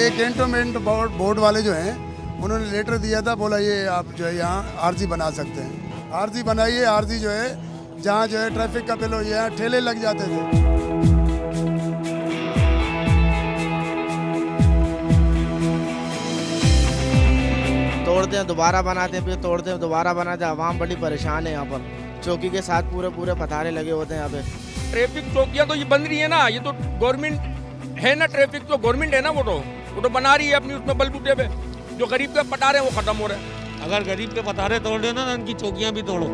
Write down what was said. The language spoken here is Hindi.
ये कैंटोनमेंट बोर्ड वाले जो हैं उन्होंने लेटर दिया था, बोला ये आप जो है यहाँ आरजी बना सकते हैं। आरजी बनाइए। आरजी जो है जहाँ जो है ट्रैफिक का पहले यहाँ ठेले लग जाते थे। तोड़ते हैं दोबारा बनाते हैं, फिर तोड़ते हैं दोबारा बनाते हैं। आवाम बड़ी परेशान है यहाँ पर, चौकी के साथ पूरे पथारे लगे होते हैं यहाँ पे। ट्रैफिक चौकियाँ तो ये बन रही है ना, ये तो गवर्नमेंट है ना, ट्रैफिक तो गवर्नमेंट है ना, वो तो बना रही है अपनी उसमें बलबूते पे। जो गरीब के पटारे हैं वो खत्म हो रहे हैं। अगर गरीब के पटारे तोड़ दो ना, उनकी चौकियाँ भी तोड़ो।